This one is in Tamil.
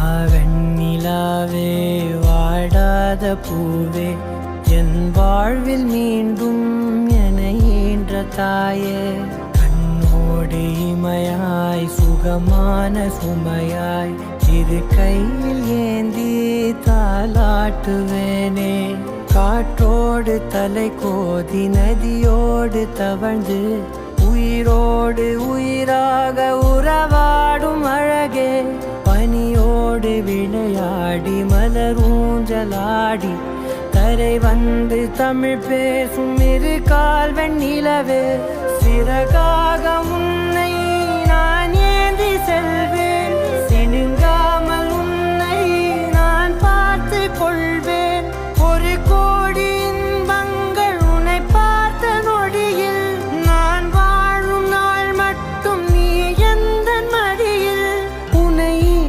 வாவெண்ணிலாவே வாடாத பூவே என் வாழ்வில் மீண்டும் என ஈன்ற தாயே கண்ணோடு இமையாய் சுகமான சுமையாய் இரு கையில் ஏந்தி தாலாட்டுவேனே காற்றோடு தலை கோதி நதியோடு தவழ்ந்து உயிரோடு உயிராக உறவாடும் அழகே பனியோடு விளையாடி மலரூஞ்சலாடி கரை வந்து தமிழ் பேசும் இரு கால் வெண்ணிலவே சிறகாக